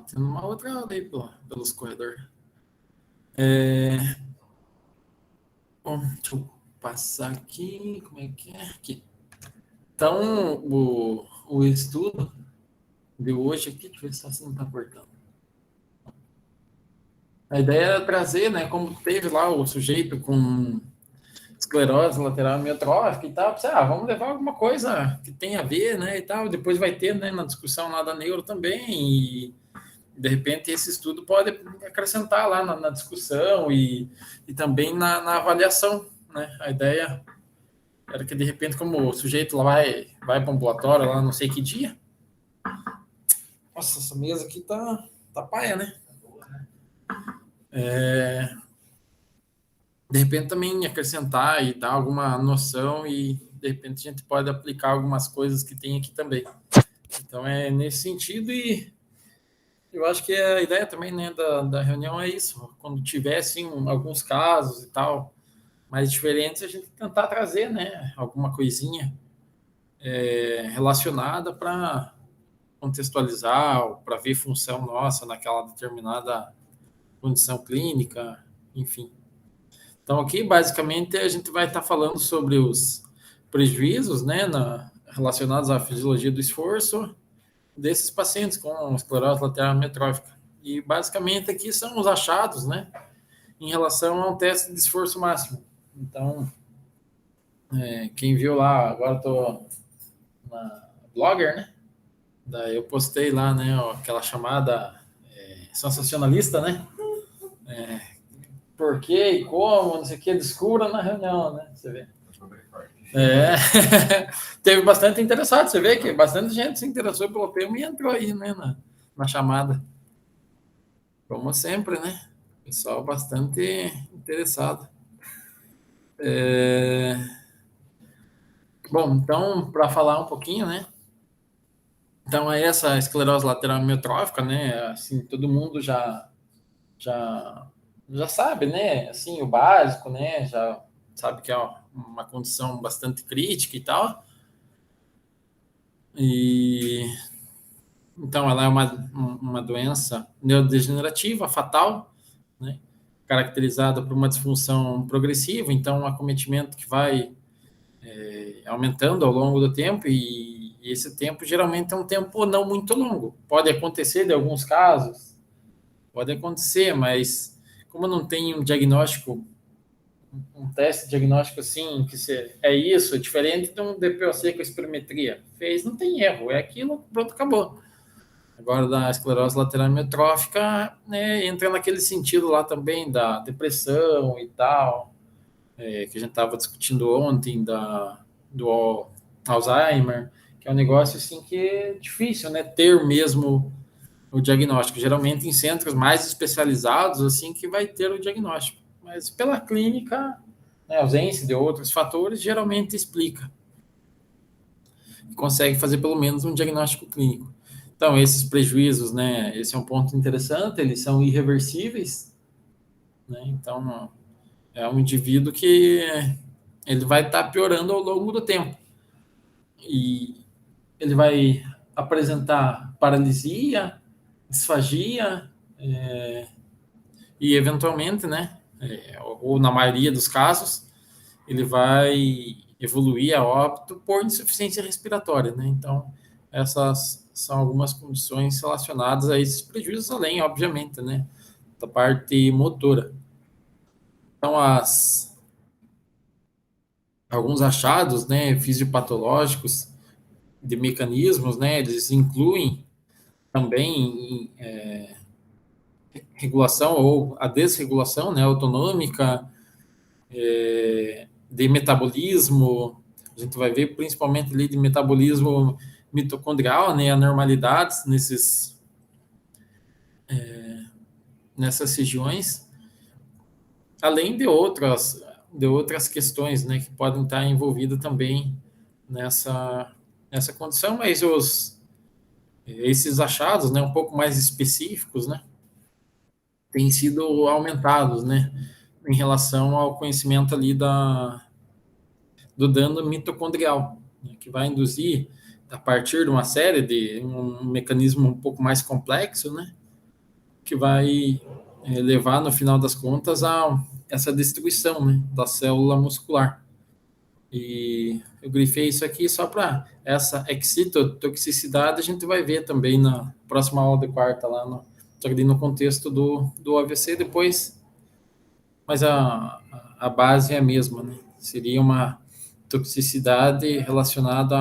tendo uma outra aula aí pelos corredores. Bom, deixa eu passar aqui. Como é que é? Aqui. Então, o estudo de hoje aqui, deixa eu ver se não está cortando. A ideia era trazer, né, como teve lá o sujeito com esclerose lateral amiotrófica e tal, vamos levar alguma coisa que tenha a ver, né, e tal, depois vai ter, né, na discussão lá da neuro também, e de repente esse estudo pode acrescentar lá na discussão e também na avaliação, né, a ideia era que de repente como o sujeito lá vai para o ambulatório lá não sei que dia, nossa, essa mesa aqui tá paia, né, de repente também acrescentar e dar alguma noção e de repente a gente pode aplicar algumas coisas que tem aqui também. Então é nesse sentido e eu acho que a ideia também, né, da reunião é isso, quando tiver assim alguns casos e tal mais diferentes, a gente tentar trazer, né, alguma coisinha relacionada para contextualizar, para ver função nossa naquela determinada condição clínica, enfim. Então, aqui, basicamente, a gente vai estar falando sobre os prejuízos, né, relacionados à fisiologia do esforço desses pacientes com esclerose lateral amiotrófica. E, basicamente, aqui são os achados, né, em relação ao teste de esforço máximo. Então, quem viu lá, agora estou na Blogger, né, daí eu postei lá, né, aquela chamada sensacionalista, né, por quê e como, não sei o que, descubra na reunião, né, você vê. Teve bastante interessado, você vê que bastante gente se interessou pelo tema e entrou aí, né, na chamada. Como sempre, né? Pessoal bastante interessado. Bom, então, para falar um pouquinho, né? Então, é essa esclerose lateral amiotrófica, né? Assim, todo mundo já sabe, né? Assim, o básico, né? Já sabe que é uma condição bastante crítica e tal. Então, ela é uma doença neurodegenerativa, fatal, né? Caracterizada por uma disfunção progressiva, então um acometimento que vai aumentando ao longo do tempo e esse tempo geralmente é um tempo não muito longo. Pode acontecer de alguns casos, pode acontecer, mas como não tem um diagnóstico, um teste diagnóstico assim, que é isso, é diferente de um DPOC com espirometria. Fez, não tem erro, é aquilo, pronto, acabou. Agora, da esclerose lateral amiotrófica, né, entra naquele sentido lá também da depressão e tal, que a gente estava discutindo ontem, do Alzheimer, que é um negócio assim que é difícil, né, ter mesmo o diagnóstico. Geralmente em centros mais especializados, assim, que vai ter o diagnóstico. Mas pela clínica, né, ausência de outros fatores, geralmente explica. Consegue fazer pelo menos um diagnóstico clínico. Então, esses prejuízos, né, esse é um ponto interessante, eles são irreversíveis, né, então é um indivíduo que ele vai estar piorando ao longo do tempo, e ele vai apresentar paralisia, disfagia, e eventualmente, né, ou na maioria dos casos, ele vai evoluir a óbito por insuficiência respiratória, né, então essas são algumas condições relacionadas a esses prejuízos, além, obviamente, né, da parte motora. Então, alguns achados, né, fisiopatológicos de mecanismos, né, eles incluem também regulação ou a desregulação, né, autonômica, de metabolismo. A gente vai ver principalmente ali de metabolismo mitocondrial, né, anormalidades nessas regiões, além de outras questões, né, que podem estar envolvidas também nessa condição, mas esses achados, né, um pouco mais específicos, né, têm sido aumentados, né, em relação ao conhecimento ali do dano mitocondrial, né, que vai induzir, a partir de uma série de um mecanismo um pouco mais complexo, né, que vai levar, no final das contas, a essa destruição, né, da célula muscular. E eu grifei isso aqui só para essa excitotoxicidade, a gente vai ver também na próxima aula de quarta, lá só que no contexto do AVC depois, mas a base é a mesma, né? Seria uma toxicidade relacionada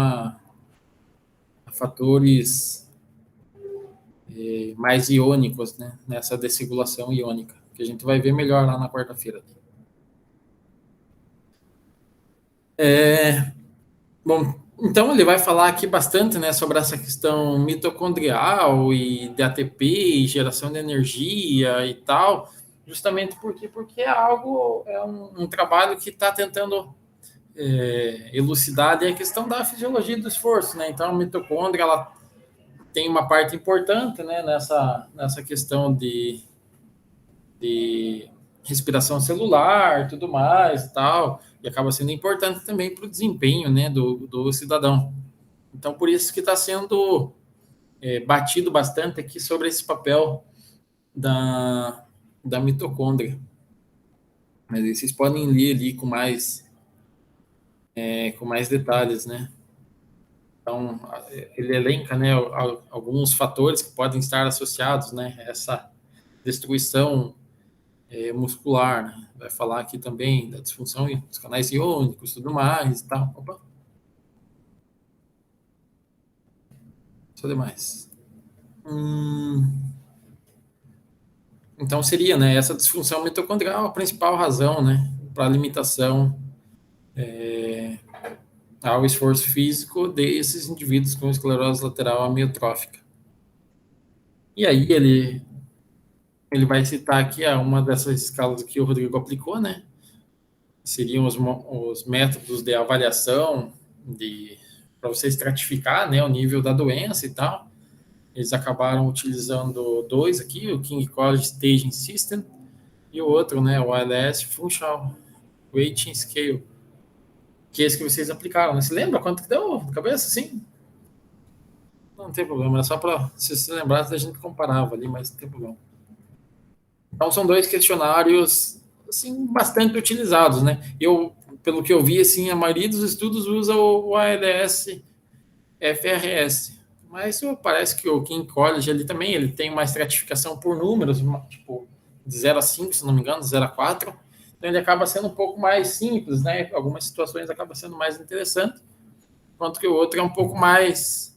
a fatores mais iônicos, né? Nessa desregulação iônica, que a gente vai ver melhor lá na quarta-feira. Bom, então ele vai falar aqui bastante, né, sobre essa questão mitocondrial e de ATP e geração de energia e tal, justamente porque é um trabalho que está tentando elucidar a questão da fisiologia do esforço, né? Então a mitocôndria ela tem uma parte importante, né, nessa questão de respiração celular, tudo mais e tal, e acaba sendo importante também para o desempenho, né, do cidadão. Então, por isso que está sendo batido bastante aqui sobre esse papel da mitocôndria. Mas aí vocês podem ler ali com mais detalhes, né? Então, ele elenca, né, alguns fatores que podem estar associados, né, a essa destruição muscular, né? Vai falar aqui também da disfunção dos canais iônicos, tudo mais e tal. Opa, só demais. Então seria, né, essa disfunção mitocondrial a principal razão, né, para a limitação ao esforço físico desses indivíduos com esclerose lateral amiotrófica. E aí ele vai citar aqui uma dessas escalas que o Rodrigo aplicou, né? Seriam os métodos de avaliação para você estratificar, né, o nível da doença e tal. Eles acabaram utilizando dois aqui, o King College Staging System e o outro, né, o ALS Functional Rating Scale, que é esse que vocês aplicaram, né? Você lembra quanto que deu na cabeça, sim? Não tem problema, é só para se lembrar, a gente comparava ali, mas não tem problema. Então, são dois questionários, assim, bastante utilizados, né? Pelo que eu vi, assim, a maioria dos estudos usa o ALS FRS, mas parece que o King College ali também, ele tem uma estratificação por números, tipo, de 0 a 5, se não me engano, de 0 a 4, então ele acaba sendo um pouco mais simples, né? Algumas situações acaba sendo mais interessante, enquanto que o outro é um pouco mais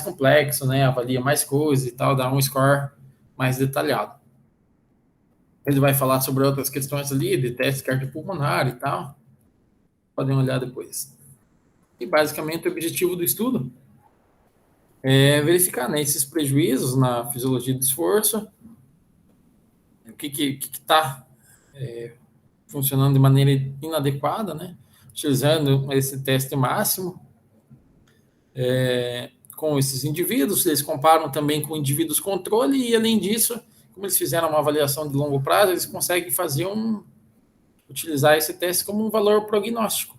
complexo, né? Avalia mais coisas e tal, dá um score mais detalhado. Ele vai falar sobre outras questões ali, de teste cardiopulmonar e tal. Podem olhar depois. E basicamente o objetivo do estudo é verificar, né, esses prejuízos na fisiologia do esforço, o que está funcionando de maneira inadequada, né? Utilizando esse teste máximo com esses indivíduos, eles comparam também com indivíduos controle e, além disso, como eles fizeram uma avaliação de longo prazo, eles conseguem utilizar esse teste como um valor prognóstico.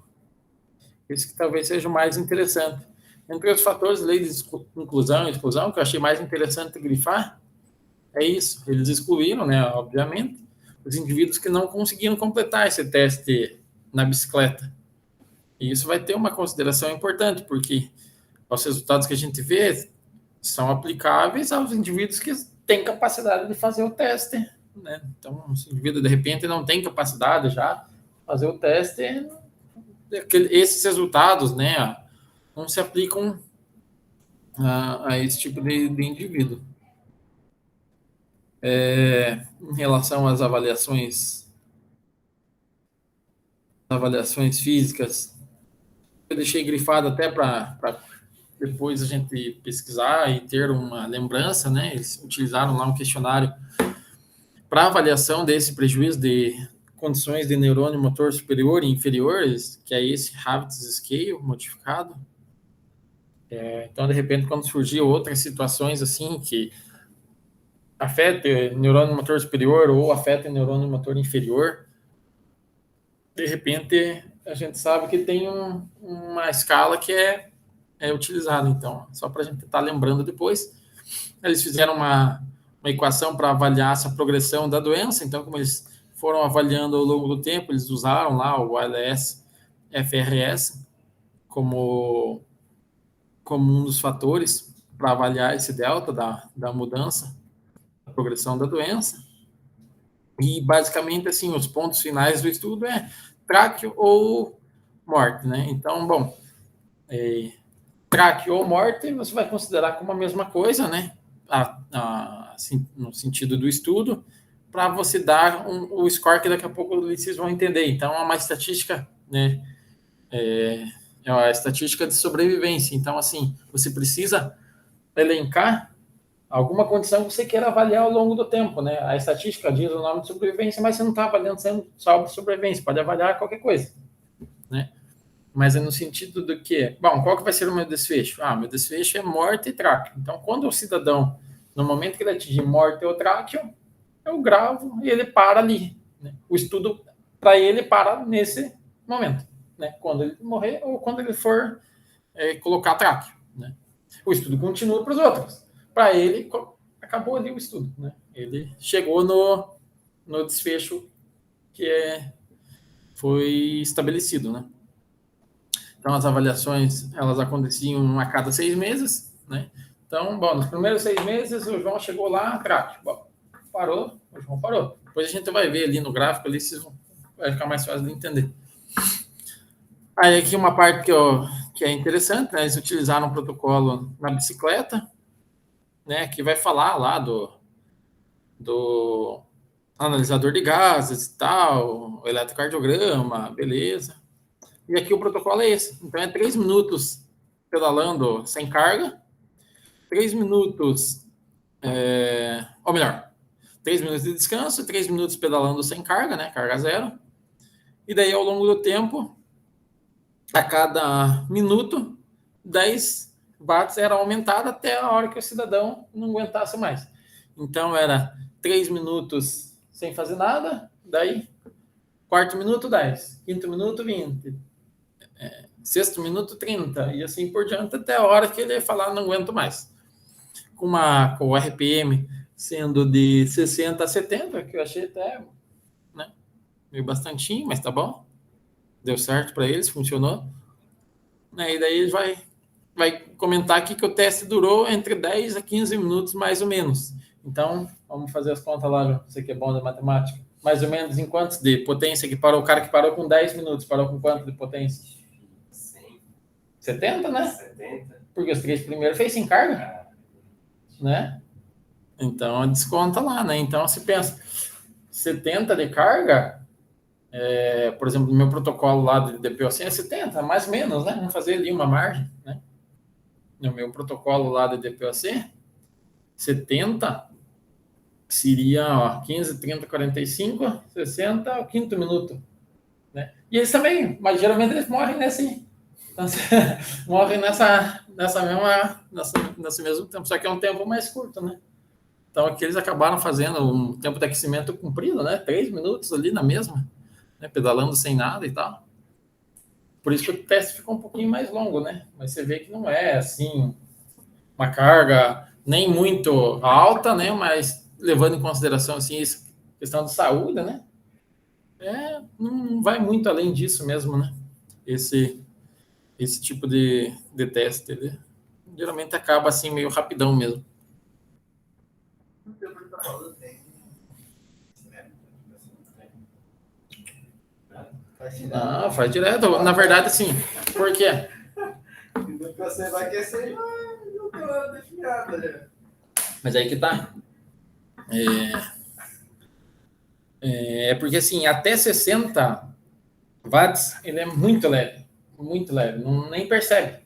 Esse que talvez seja o mais interessante. Entre os fatores, lei de inclusão e exclusão, que eu achei mais interessante grifar, é isso. Eles excluíram, né, obviamente, os indivíduos que não conseguiam completar esse teste na bicicleta. E isso vai ter uma consideração importante, porque os resultados que a gente vê são aplicáveis aos indivíduos que têm capacidade de fazer o teste, né? Então, se o indivíduo, de repente, não tem capacidade já de fazer o teste, esses resultados, né, não se aplicam a esse tipo de indivíduo. Em relação às avaliações físicas, eu deixei grifado até para depois a gente pesquisar e ter uma lembrança, né? Eles utilizaram lá um questionário para avaliação desse prejuízo de condições de neurônio motor superior e inferior, que é esse Habits Scale modificado. Então, de repente, quando surgiam outras situações assim que afetam o neurônio motor superior ou afetam o neurônio motor inferior, de repente a gente sabe que tem uma escala que é utilizada. Então, só para a gente estar lembrando depois, eles fizeram uma equação para avaliar essa progressão da doença. Então, como eles foram avaliando ao longo do tempo, eles usaram lá o ALS-FRS como um dos fatores para avaliar esse delta da mudança, da progressão da doença. E, basicamente, assim, os pontos finais do estudo é tráqueo ou morte, né? Então, bom, tráqueo ou morte você vai considerar como a mesma coisa, né? Assim, no sentido do estudo, para você dar o score que daqui a pouco vocês vão entender. Então, é uma estatística, né? É uma estatística de sobrevivência. Então, assim, você precisa elencar alguma condição que você queira avaliar ao longo do tempo, né? A estatística diz o nome de sobrevivência, mas você não está avaliando só sobrevivência, pode avaliar qualquer coisa, né? Mas é no sentido do que, bom, qual que vai ser o meu desfecho? Meu desfecho é morte e tráqueo. Então, quando o cidadão, no momento que ele atingir morte ou tráqueo, eu gravo e ele para ali, né? O estudo, para ele, para nesse momento, né? Quando ele morrer ou quando ele for colocar tráqueo, né? O estudo continua para os outros. Para ele, acabou ali o estudo, né? Ele chegou no desfecho que foi estabelecido, né? Então, as avaliações, elas aconteciam a cada 6 meses, né? Então, bom, nos primeiros 6 meses, o João chegou lá, craque. Bom, parou, o João parou. Depois a gente vai ver ali no gráfico, ali vai ficar mais fácil de entender. Aí aqui uma parte que é interessante, né? Eles utilizaram um protocolo na bicicleta, né? Que vai falar lá do analisador de gases e tal, o eletrocardiograma, beleza. E aqui o protocolo é esse. Então, é 3 minutos pedalando sem carga, 3 minutos, ou melhor, 3 minutos de descanso, 3 minutos pedalando sem carga, né? Carga zero. E daí, ao longo do tempo, a cada minuto, 10 watts era aumentado até a hora que o cidadão não aguentasse mais. Então, era 3 minutos sem fazer nada, daí, quarto minuto, 10, quinto minuto, 20, sexto minuto, 30, e assim por diante, até a hora que ele ia falar, não aguento mais. Com o RPM sendo de 60 a 70, que eu achei até, né, meio bastantinho, mas tá bom. Deu certo para eles, funcionou. E daí ele vai comentar aqui que o teste durou entre 10 a 15 minutos, mais ou menos. Então, vamos fazer as contas lá, João. Você que é bom da matemática. Mais ou menos em quantos de potência que parou? O cara que parou com 10 minutos, parou com quanto de potência? 70, né? 70. Porque os 3 primeiros fez sem carga, né? Então, desconta lá, né? Então, se pensa, 70 de carga, por exemplo, no meu protocolo lá de DPoC é 70, mais ou menos, né? Vamos fazer ali uma margem, né? No meu protocolo lá de DPoC, 70 seria, ó, 15, 30, 45, 60, o quinto minuto, né? E eles também, mas geralmente eles morrem nesse... Então, morrem nesse mesmo tempo, só que é um tempo mais curto, né? Então, aqui eles acabaram fazendo um tempo de aquecimento comprido, né? 3 minutos ali na mesma, né? Pedalando sem nada e tal. Por isso que o teste ficou um pouquinho mais longo, né? Mas você vê que não é, assim, uma carga nem muito alta, né? Mas levando em consideração, assim, questão de saúde, né? Não vai muito além disso mesmo, né? Esse tipo de teste, ele geralmente acaba assim meio rapidão mesmo. Faz direto. Na verdade, assim, por quê? Você vai aquecer mas aí que tá. Porque assim, até 60 watts ele é muito leve, nem percebe.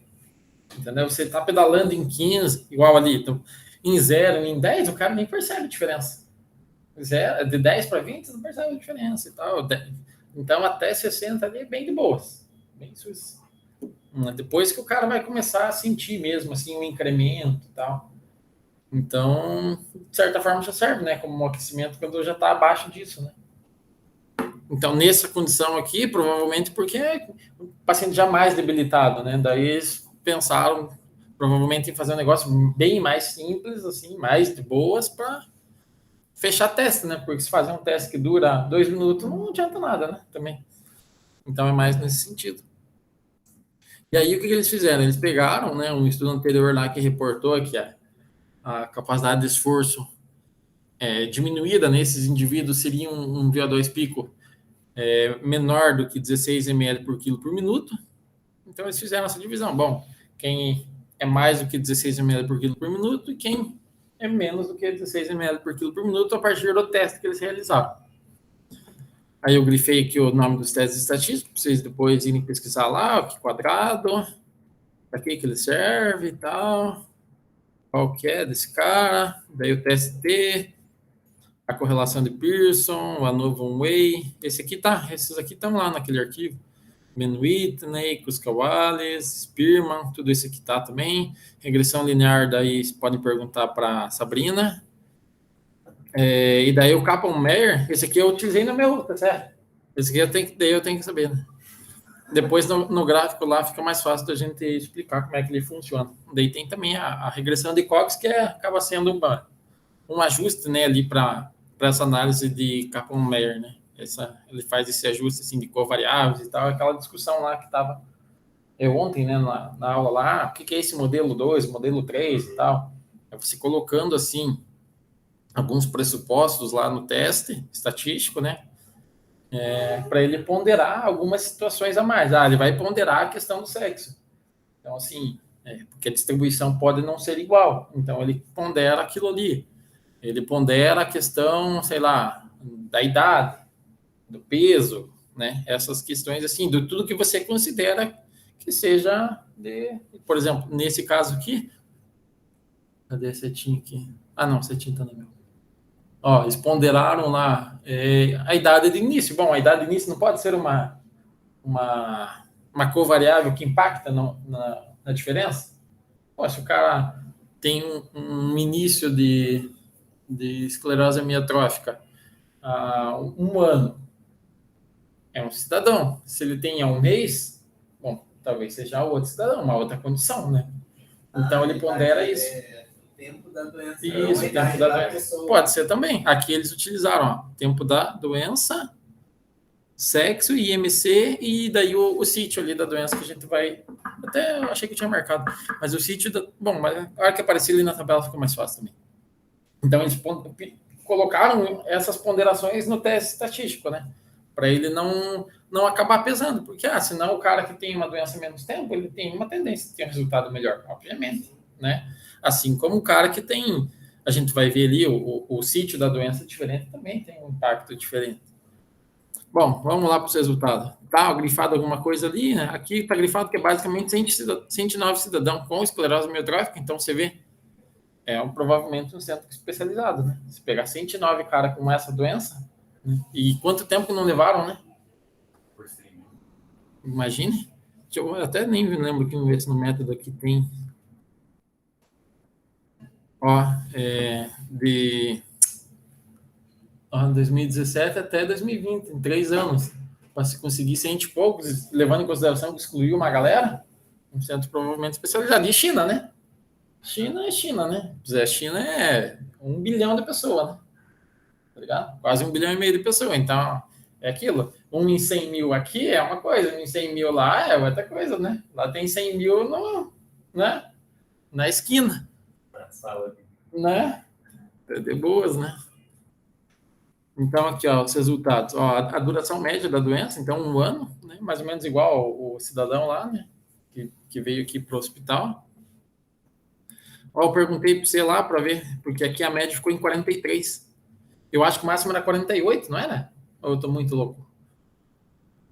Entendeu? Você tá pedalando em 15, igual ali, então, em 0, em 10, o cara nem percebe a diferença. De 10 para 20, você não percebe a diferença e tal. Então, até 60 ali é bem de boas. Bem suíço. Depois que o cara vai começar a sentir mesmo, assim, um incremento e tal. Então, de certa forma, já serve, né? Como um aquecimento quando já está abaixo disso, né? Então, nessa condição aqui, provavelmente porque o paciente já mais debilitado, né? Daí eles pensaram, provavelmente, em fazer um negócio bem mais simples, assim, mais de boas, para fechar teste, né? Porque se fazer um teste que dura 2 minutos, não adianta nada, né? Também. Então é mais nesse sentido. E aí o que eles fizeram? Eles pegaram, né, um estudo anterior lá que reportou que a capacidade de esforço diminuída nesses indivíduos seria um VO2 pico menor do que 16 ml por quilo por minuto. Então eles fizeram essa divisão. Bom, quem é mais do que 16 ml por quilo por minuto e quem é menos do que 16 ml por quilo por minuto a partir do teste que eles realizaram. Aí eu grifei aqui o nome dos testes estatísticos, para vocês depois irem pesquisar lá, o que quadrado, para que ele serve e tal, qual que é desse cara, daí o TST, a correlação de Pearson, o ANOVA Way, esses aqui estão lá naquele arquivo, Ben Whitney, Kuskawales, Spearman, tudo isso aqui tá também, regressão linear, daí vocês podem perguntar para Sabrina, e daí o Kaplan-Meier, esse aqui eu utilizei no meu, tá certo? Esse aqui eu tenho que saber, né? Depois no gráfico lá fica mais fácil da gente explicar como é que ele funciona. Daí tem também a regressão de Cox, que acaba sendo um ajuste, né, ali para essa análise de Kaplan-Meier, né? Ele faz esse ajuste assim, de covariáveis e tal, aquela discussão lá que estava ontem, né, na aula lá, o que é esse modelo 2, modelo 3 e tal. É você colocando assim alguns pressupostos lá no teste estatístico, né? Para ele ponderar algumas situações a mais. Ele vai ponderar a questão do sexo. Então, assim, porque a distribuição pode não ser igual. Então, ele pondera aquilo ali. Ele pondera a questão, sei lá, da idade, do peso, né? Essas questões, assim, de tudo que você considera que seja por exemplo, nesse caso aqui, cadê a setinha aqui? Não, a setinha tá no meu. Eles ponderaram lá a idade de início. Bom, a idade de início não pode ser uma covariável que impacta na diferença? Se o cara tem um início de esclerose amiotrófica há um ano, é um cidadão. Se ele tem há um mês, bom, talvez seja outro cidadão, uma outra condição, né? Então ele pondera isso. Tempo da doença. Isso, tempo da doença. Pode ser também. Aqui eles utilizaram tempo da doença, sexo, IMC e daí o sítio ali da doença que a gente vai... Até eu achei que eu tinha marcado. Mas o sítio... Bom, mas a hora que aparecer ali na tabela ficou mais fácil também. Então eles colocaram essas ponderações no teste estatístico, né? Para ele não acabar pesando. Porque, senão o cara que tem uma doença há menos tempo, ele tem uma tendência de ter um resultado melhor, obviamente, né? Assim como o cara que tem, a gente vai ver ali, o sítio da doença diferente também tem um impacto diferente. Bom, vamos lá para os resultados. Tá grifado alguma coisa ali, né? Aqui está grifado que é basicamente 109 cidadãos com esclerose amiotrófica, então você vê, provavelmente um centro especializado, né? Se pegar 109 cara com essa doença, né? E quanto tempo que não levaram, né? Imagine. Eu até nem me lembro que no método aqui tem... de 2017 até 2020, em 3 anos, para se conseguir 100 e poucos, levando em consideração que excluiu uma galera, um centro provavelmente especializado. E China, né? China é China, né? China é 1 bilhão de pessoas, né? Tá ligado? Quase 1,5 bilhão de pessoas. Então, é aquilo. 1 em 100 mil aqui é uma coisa, 1 em 100 mil lá é outra coisa, né? Lá tem 100 mil né? Na esquina. Né? De boas, né? Então, aqui, os resultados. A duração média da doença, então, 1 ano, né? Mais ou menos igual ao cidadão lá, né? Que veio aqui para o hospital. Eu perguntei para você lá para ver, porque aqui a média ficou em 43. Eu acho que o máximo era 48, não era? Ou eu estou muito louco?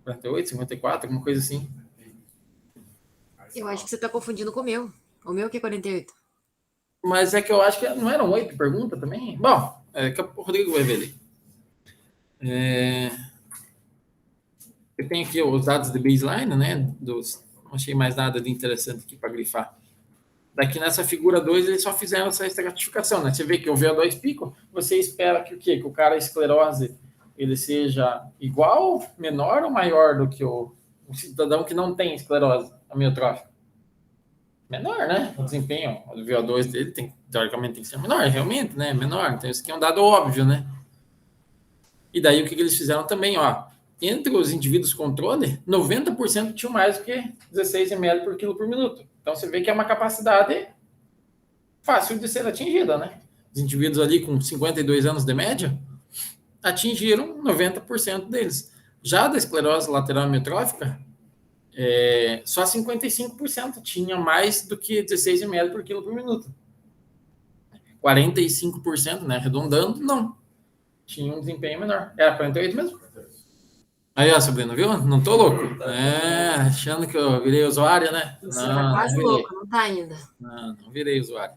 48, 54, alguma coisa assim. Eu acho que você está confundindo com o meu. O meu que é 48. Mas é que eu acho que não eram 8 perguntas também? Bom, que o Rodrigo vai ver ali. Eu tenho aqui os dados de baseline, né? Não achei mais nada de interessante aqui para grifar. Daqui nessa figura 2, eles só fizeram essa estratificação, né? Você vê que o VO2 pico, você espera que o quê? Que o cara esclerose ele seja igual, menor ou maior do que o cidadão que não tem esclerose amiotrófica, menor, né? O desempenho do VO2 dele teoricamente tem que ser menor, realmente, né? Menor. Então, isso aqui é um dado óbvio, né? E daí, o que eles fizeram também, ó. Entre os indivíduos controle, 90% tinham mais do que 16 ml por quilo por minuto. Então, você vê que é uma capacidade fácil de ser atingida, né? Os indivíduos ali com 52 anos de média atingiram 90% deles. Já da esclerose lateral amiotrófica, só 55% tinha mais do que 16 ml por quilo por minuto. 45%, né, arredondando, não. Tinha um desempenho menor. Era 48 mesmo? Aí, ó, Sabrina, viu? Não tô louco. Achando que eu virei usuário, né? Você tá quase louco, não tá ainda. Não virei usuário.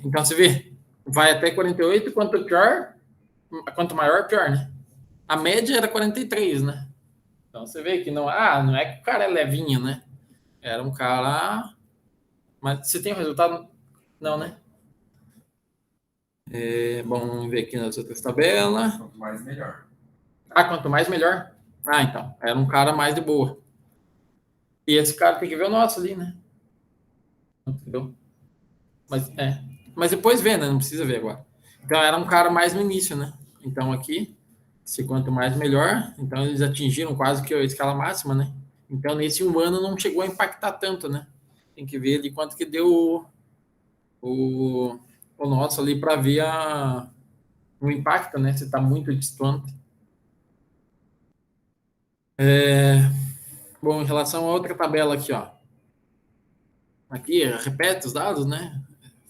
Então, você vê, vai até 48, quanto maior, pior, né? A média era 43, né? Então, você vê que não é que o cara é levinho, né? Era um cara... Mas você tem o resultado? Não, né? Bom, vamos ver aqui nas outras tabelas. Quanto mais, melhor. Quanto mais, melhor. Então, era um cara mais de boa. E esse cara tem que ver o nosso ali, né? Entendeu? Mas depois vê, né? Não precisa ver agora. Então, era um cara mais no início, né? Então, aqui, se quanto mais, melhor. Então, eles atingiram quase que a escala máxima, né? Então, nesse um ano, não chegou a impactar tanto, né? Tem que ver ali quanto que deu o nosso ali para ver o impacto, né? Se está muito distante. Bom, em relação a outra tabela aqui, ó. Aqui, repete os dados, né?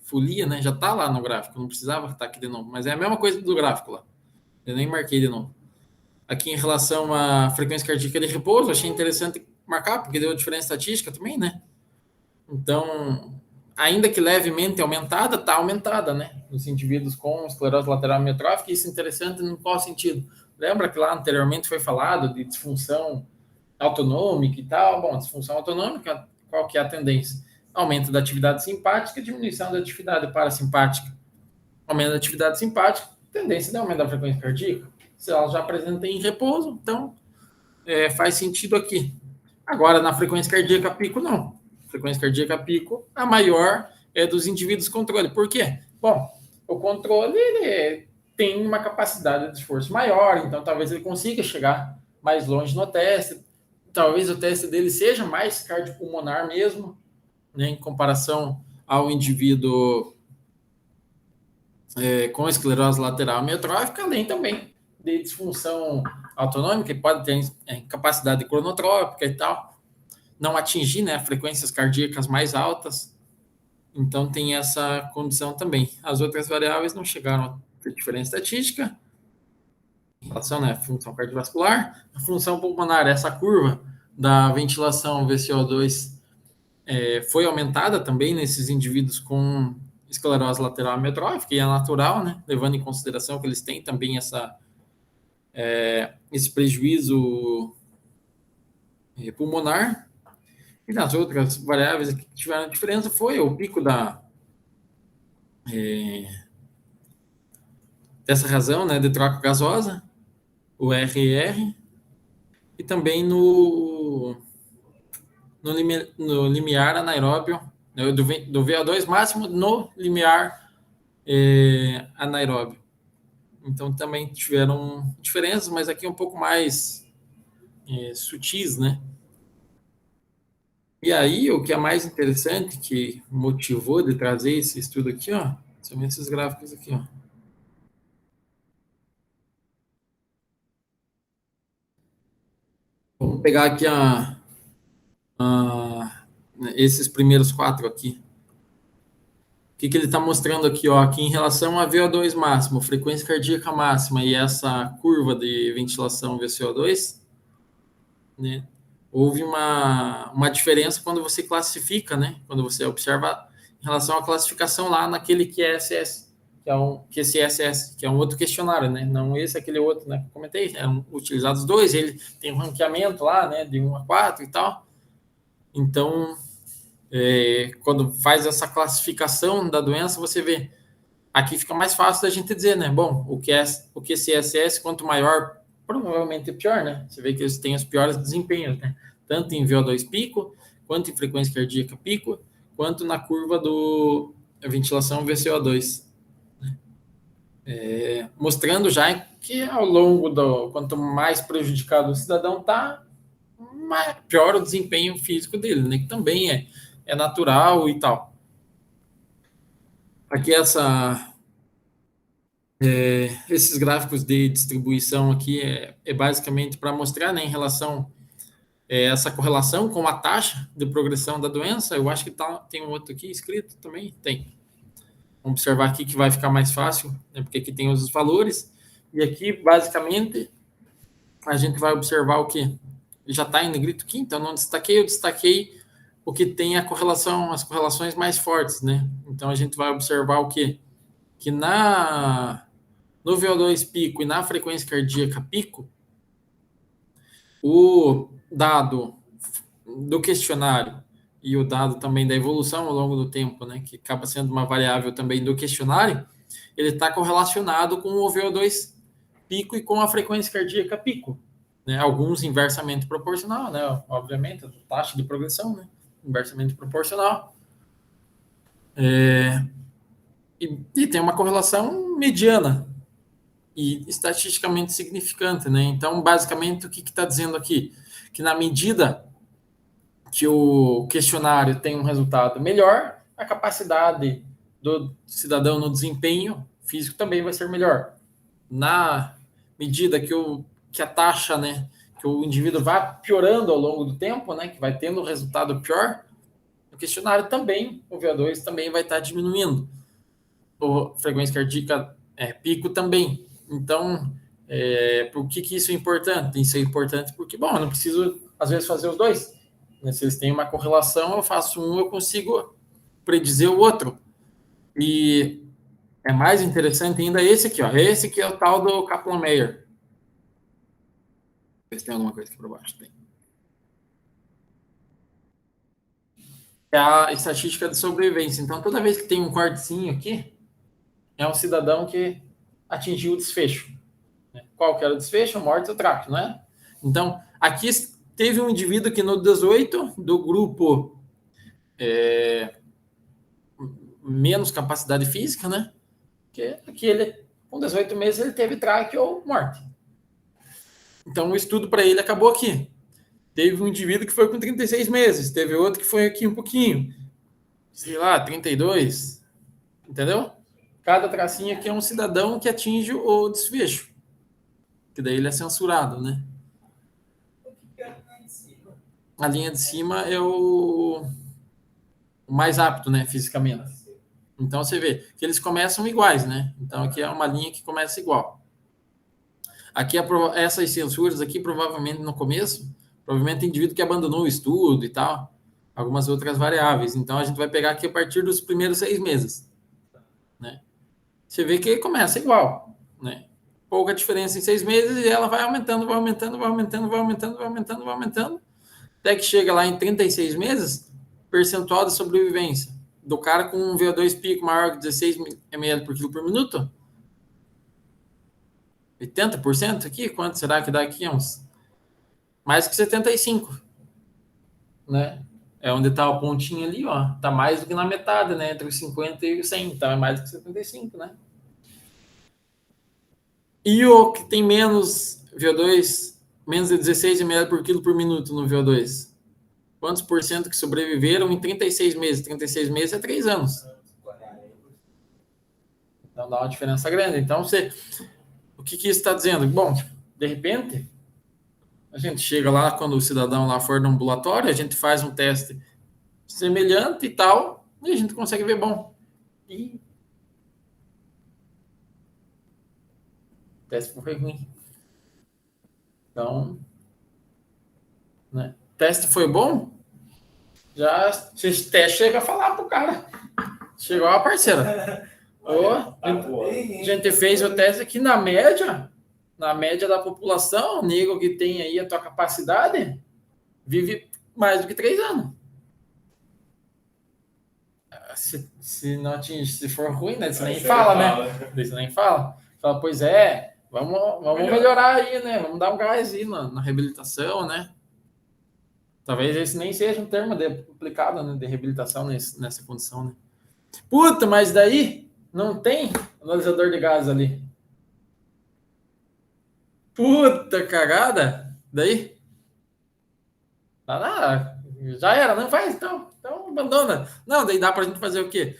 Folia, né? Já está lá no gráfico, não precisava estar aqui de novo. Mas é a mesma coisa do gráfico lá. Eu nem marquei de novo. Aqui, em relação à frequência cardíaca de repouso, achei interessante marcar, porque deu diferença estatística também, né? Então, ainda que levemente aumentada, está aumentada, né? Nos indivíduos com esclerose lateral amiotrófica, isso é interessante no qual sentido? Lembra que lá anteriormente foi falado de disfunção autonômica e tal? Bom, disfunção autonômica, qual que é a tendência? Aumento da atividade simpática, diminuição da atividade parasimpática. Aumento da atividade simpática, tendência de aumento da frequência cardíaca. Se ela já apresenta em repouso, então faz sentido aqui. Agora, na frequência cardíaca pico, não. Frequência cardíaca pico, a maior é dos indivíduos controle. Por quê? Bom, o controle ele tem uma capacidade de esforço maior, então talvez ele consiga chegar mais longe no teste. Talvez o teste dele seja mais cardiopulmonar mesmo, né, em comparação ao indivíduo com esclerose lateral amiotrófica, além também de disfunção autonômica, que pode ter incapacidade cronotrópica e tal, não atingir, né, frequências cardíacas mais altas. Então, tem essa condição também. As outras variáveis não chegaram a ter diferença estatística. Em relação, né, à função cardiovascular, a função pulmonar, essa curva da ventilação VCO2 foi aumentada também nesses indivíduos com esclerose lateral amiotrófica, e é natural, né, levando em consideração que eles têm também esse prejuízo pulmonar. E nas outras variáveis que tiveram diferença foi o pico dessa razão, né, de troca gasosa, o RR, e também no limiar anaeróbio, né, do VO2 máximo no limiar anaeróbio. Então, também tiveram diferenças, mas aqui um pouco mais sutis, né? E aí, o que é mais interessante, que motivou de trazer esse estudo aqui, ó, são esses gráficos aqui, ó. Vamos pegar aqui esses primeiros 4 aqui. O que ele está mostrando aqui, ó, aqui em relação a VO2 máximo, frequência cardíaca máxima e essa curva de ventilação VCO2, né? Houve uma diferença quando você classifica, né? Quando você observa em relação à classificação lá naquele QSS, QCSS, que é um outro questionário, né? Não esse, aquele outro, né? Que eu comentei, eram utilizados dois, ele tem um ranqueamento lá, né? De 1 a 4 e tal. Então, quando faz essa classificação da doença, você vê, aqui fica mais fácil da gente dizer, né? Bom, o QCSS, quanto maior, provavelmente pior, né? Você vê que eles têm os piores desempenhos, né? Tanto em VO2 pico, quanto em frequência cardíaca pico, quanto na curva do ventilação VCO2. Mostrando já que ao longo quanto mais prejudicado o cidadão está, pior o desempenho físico dele, né? Que também é natural e tal. Aqui esses gráficos de distribuição aqui é basicamente para mostrar, né, em relação essa correlação com a taxa de progressão da doença. Eu acho que tem um outro aqui escrito também, tem. Vamos observar aqui que vai ficar mais fácil, né, porque aqui tem os valores, e aqui, basicamente, a gente vai observar o que já está em negrito aqui, então não destaquei, eu destaquei o que tem as correlações mais fortes, né? Então a gente vai observar o quê? Que no VO2 pico e na frequência cardíaca pico, o dado do questionário e o dado também da evolução ao longo do tempo, né, que acaba sendo uma variável também do questionário, ele está correlacionado com o VO2 pico e com a frequência cardíaca pico, né? Alguns inversamente proporcional, né? Obviamente, a taxa de progressão, né? Inversamente proporcional. E tem uma correlação mediana e estatisticamente significante, né? Então, basicamente, o que está dizendo aqui? Que na medida que o questionário tem um resultado melhor, a capacidade do cidadão no desempenho físico também vai ser melhor. Na medida que a taxa, né, que o indivíduo vai piorando ao longo do tempo, né, que vai tendo um resultado pior, o questionário também, o VO2 também vai estar diminuindo. A frequência cardíaca pico também. Então, por que isso é importante? Isso é importante porque, bom, eu não preciso, às vezes, fazer os dois. Se eles têm uma correlação, eu faço um, eu consigo predizer o outro. E é mais interessante ainda esse aqui, ó. Esse aqui é o tal do Kaplan-Meier. Ver se tem alguma coisa aqui por baixo. Tem. É a estatística de sobrevivência. Então, toda vez que tem um cortezinho aqui, é um cidadão que atingiu o desfecho. Qual que era o desfecho? Morte ou tráfico, não é? Então, aqui teve um indivíduo que no 18, do grupo menos capacidade física, né? Que aqui ele, com 18 meses, ele teve tráqueo ou morte. Então, o estudo para ele acabou aqui. Teve um indivíduo que foi com 36 meses, teve outro que foi aqui um pouquinho, sei lá, 32, entendeu? Cada tracinho aqui é um cidadão que atinge o desfecho, que daí ele é censurado, né? A linha de cima é o mais apto, né, fisicamente. Então, você vê que eles começam iguais, né? Então, aqui é uma linha que começa igual. Aqui, essas censuras aqui, provavelmente, no começo, provavelmente indivíduo que abandonou o estudo e tal, algumas outras variáveis. Então, a gente vai pegar aqui a partir dos primeiros 6 meses, né? Você vê que começa igual, né? Pouca diferença em 6 meses e ela vai aumentando, vai aumentando, vai aumentando, vai aumentando, vai aumentando, vai aumentando, até que chega lá em 36 meses, percentual de sobrevivência do cara com um VO2 pico maior que 16 ml por quilo por minuto, 80% aqui, quanto será que dá aqui? Uns mais que 75, né? É onde está o pontinho ali, ó. Tá mais do que na metade, né? Entre os 50 e os 100, então é mais do que 75, né? E o que tem menos VO2, menos de 16 ml por quilo por minuto no VO2? Quantos por cento que sobreviveram em 36 meses? 36 meses é 3 anos. Então dá uma diferença grande. Então, o que isso está dizendo? Bom, de repente, a gente chega lá, quando o cidadão lá for no ambulatório, a gente faz um teste semelhante e tal, e a gente consegue ver, bom, e o teste foi ruim. Então, né? O teste foi bom, já você até chega a falar pro cara. Chegou a parceira. A gente fez o teste aqui na média da população, o nego que tem aí a tua capacidade, vive mais do que 3 anos. Se não atingir, se for ruim, né? Você nem fala, né? Você nem fala. Fala, pois vamos melhorar aí, né? Vamos dar um gás aí na reabilitação, né? Talvez esse nem seja um termo aplicado, né, de reabilitação nessa condição, né? Puta, mas daí não tem analisador de gases ali. Puta cagada. Daí? Já era, não faz, então abandona. Não, daí dá pra gente fazer o quê?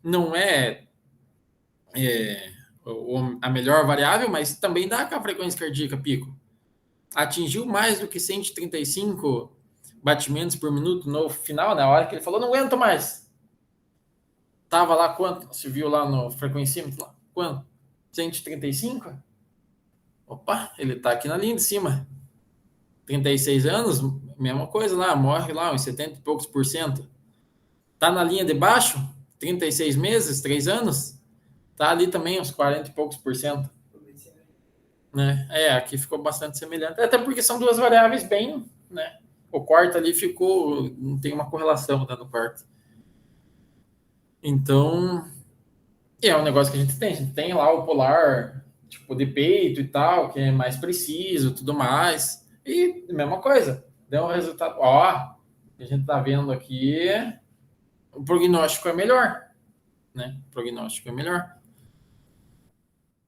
Não é a melhor variável, mas também dá com a frequência cardíaca pico. Atingiu mais do que 135 batimentos por minuto no final, na hora que ele falou, não aguento mais. Tava lá quanto? Você viu lá no frequencímetro? Quanto? 135? Opa, ele tá aqui na linha de cima. 36 anos, mesma coisa lá, morre lá uns 70 e poucos por cento. Tá na linha de baixo, 36 meses, 3 anos, tá ali também uns 40 e poucos por cento. Né? Aqui ficou bastante semelhante. Até porque são duas variáveis bem, né? O quarto ali ficou, não tem uma correlação, né, no quarto. Então, é um negócio que a gente tem lá o polar, tipo, de peito e tal, que é mais preciso, tudo mais. E mesma coisa, deu um resultado, ó, a gente tá vendo aqui, o prognóstico é melhor, né? O prognóstico é melhor.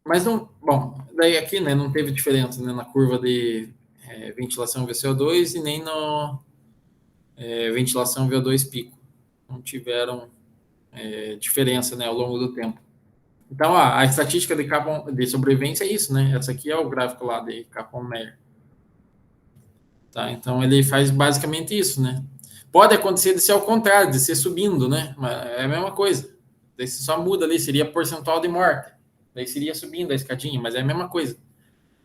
Mas não, bom, daí aqui, né, não teve diferença, né, na curva de ventilação VCO2 e nem no ventilação VO2 pico. Não tiveram diferença, né, ao longo do tempo. Então, a estatística de sobrevivência é isso, né? Essa aqui é o gráfico lá de Kaplan-Meier. Tá? Então, ele faz basicamente isso, né? Pode acontecer de ser ao contrário, de ser subindo, né? Mas é a mesma coisa. Daí só muda ali, seria percentual de morte. Daí seria subindo a escadinha, mas é a mesma coisa.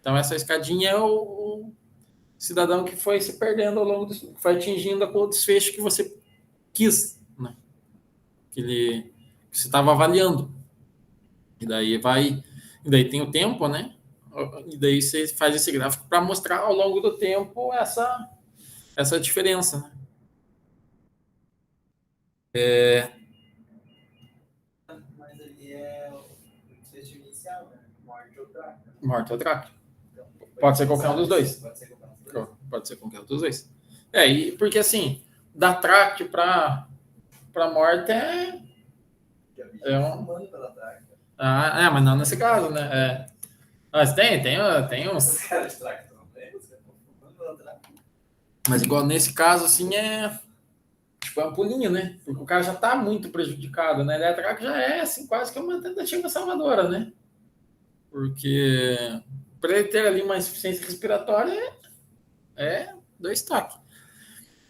Então, essa escadinha é o cidadão que foi se perdendo ao longo do... Foi atingindo o desfecho que você quis, né? Que você estava avaliando. E daí tem o tempo, né? E daí você faz esse gráfico para mostrar ao longo do tempo essa diferença, né? Mas ali é o desfecho inicial, né? Morte ou traque. Morte ou traque. Então, Pode ser qualquer um dos dois. Pode ser qualquer um dos dois. Pode ser qualquer um dos dois. E porque assim, da traque para morte É um humano pela traque. mas não nesse caso, né? Mas tem uns. Os caras de traque não tem, os caras estão fumando pela traque. Mas igual nesse caso, assim, tipo, é um pulinho, né? Porque o cara já tá muito prejudicado, né? A traque já é, assim, quase que uma tentativa salvadora, né? Porque para ele ter ali uma insuficiência respiratória é 2 toques.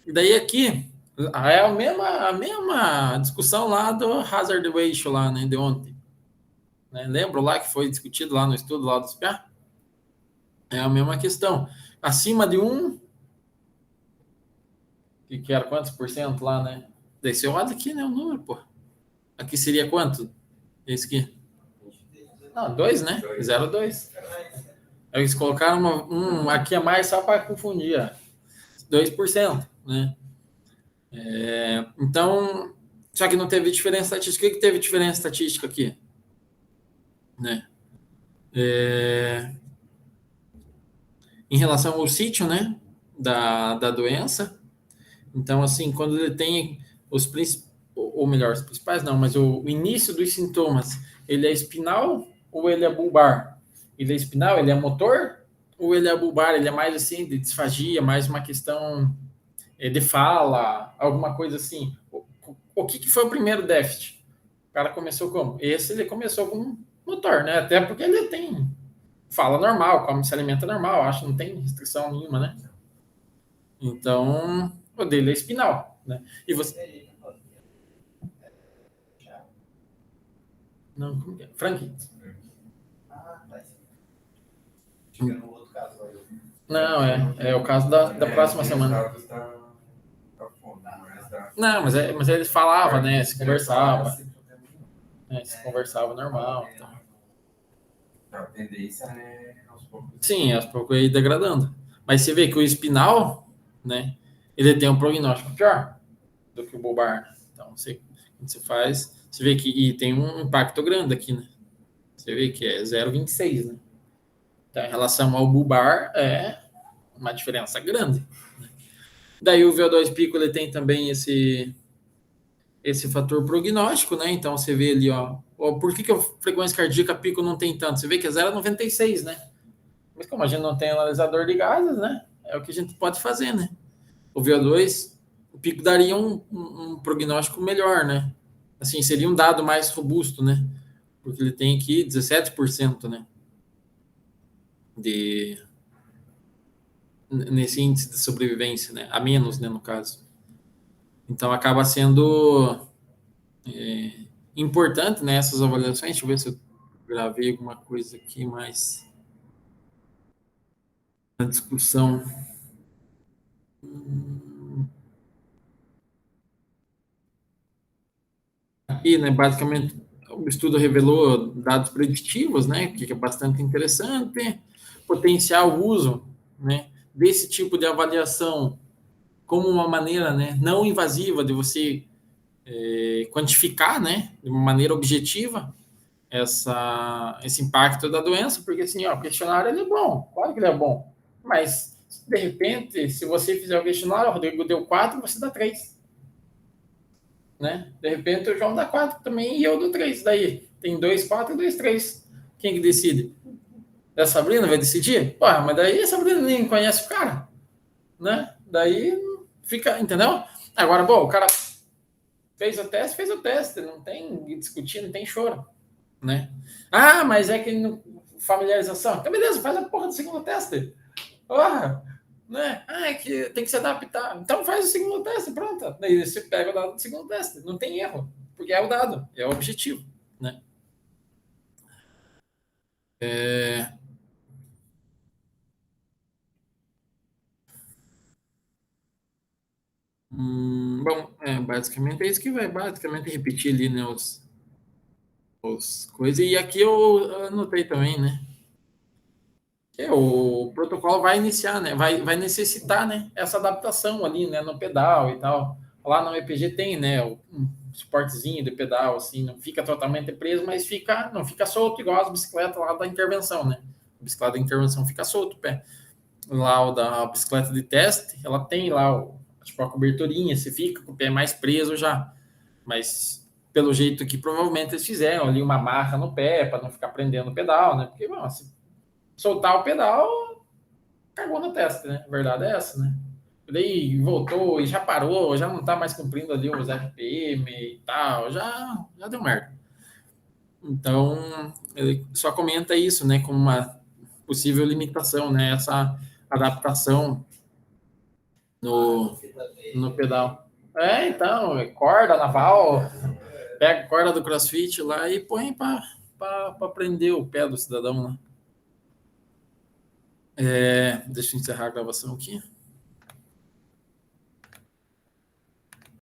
E daí aqui é a mesma discussão lá do hazard ratio lá, né, de ontem. Né? Lembra lá que foi discutido lá no estudo lá do SPA? É a mesma questão. Acima de 1, que era quantos por cento lá, né? Daí você olha aqui, né, o número, pô. Aqui seria quanto? Esse aqui? Não, 2, né? 0,2. Eles colocaram um aqui a mais só para confundir, ó. 2%, né? Então, só que não teve diferença estatística. O que teve diferença estatística aqui? Né? Em relação ao sítio, né? Da doença. Então, assim, quando ele tem os principais, ou melhor, os principais não, mas o início dos sintomas, ele é espinal ou ele é bulbar? Ele é espinal, ele é motor? Ou ele é bulbar? Ele é mais assim, de disfagia, mais uma questão de fala, alguma coisa assim. O que foi o primeiro déficit? O cara começou como? Esse ele começou com motor, né? Até porque ele tem fala normal, come, se alimenta normal, acho que não tem restrição nenhuma, né? Então, o dele é espinal, né? E você... Não, como que é? Frank? Ah, tá. Chega no outro caso. Não, é o caso da próxima semana. Não, mas ele falava, né? Se conversava. Se conversava normal. Então. A tendência é aos poucos. Sim, aos poucos ir degradando. Mas você vê que o espinal, né? Ele tem um prognóstico pior do que o bulbar. Então, você faz... Você vê que e tem um impacto grande aqui, né? Você vê que é 0,26, né? Então, em relação ao bulbar, é uma diferença grande. Né? Daí o VO2 pico ele tem também esse fator prognóstico, né? Então você vê ali, ó, por que a frequência cardíaca pico não tem tanto? Você vê que é 0,96, né? Mas como a gente não tem analisador de gases, né? É o que a gente pode fazer, né? O VO2, o pico daria um prognóstico melhor, né? Assim, seria um dado mais robusto, né? Porque ele tem aqui 17%, né? Nesse índice de sobrevivência, né? A menos, né, no caso. Então acaba sendo importante, né, essas avaliações. Deixa eu ver se eu gravei alguma coisa aqui mais na discussão. Aqui, né, basicamente, o estudo revelou dados preditivos, né, que é bastante interessante, potencial uso, né, desse tipo de avaliação como uma maneira, né, não invasiva de você quantificar, né, de uma maneira objetiva esse impacto da doença, porque assim, ó, o questionário ele é bom, claro que ele é bom, mas de repente, se você fizer o questionário, o Rodrigo deu 4, você dá 3, né? De repente o João dá 4 também e eu dou 3, daí tem 2, 4 e 2, 3. Quem que decide? A Sabrina vai decidir? Pô, mas daí a Sabrina nem conhece o cara, né? Daí fica, entendeu? Agora, bom, o cara fez o teste, não tem discutir, não tem choro, né? Ah, mas é que familiarização. Então, beleza, faz a porra do segundo teste. Porra, né? Ah, é que tem que se adaptar. Então faz o segundo teste, pronto. Daí você pega o dado do segundo teste. Não tem erro, porque é o dado, é o objetivo, né? É... bom, basicamente é isso que vai basicamente repetir ali, né, os coisas. E aqui eu anotei também, né? O protocolo vai iniciar, né? Vai necessitar, né? Essa adaptação ali, né? No pedal e tal. Lá no EPG tem, né? Um suportezinho de pedal, assim, não fica totalmente preso, mas não fica solto igual as bicicletas lá da intervenção, né? A bicicleta da intervenção fica solto o pé. Lá o da bicicleta de teste, ela tem lá tipo a coberturinha, você fica com o pé mais preso já. Mas pelo jeito que provavelmente eles fizeram ali uma marra no pé para não ficar prendendo o pedal, né? Porque, bom, se soltar o pedal, cagou no teste, né? A verdade é essa, né? Daí voltou e já parou, já não tá mais cumprindo ali os RPM e tal, já deu merda. Então, ele só comenta isso, né, como uma possível limitação, né, essa adaptação no pedal. Então, corda naval, pega a corda do CrossFit lá e põe para prender o pé do cidadão lá. Deixa eu encerrar a gravação aqui.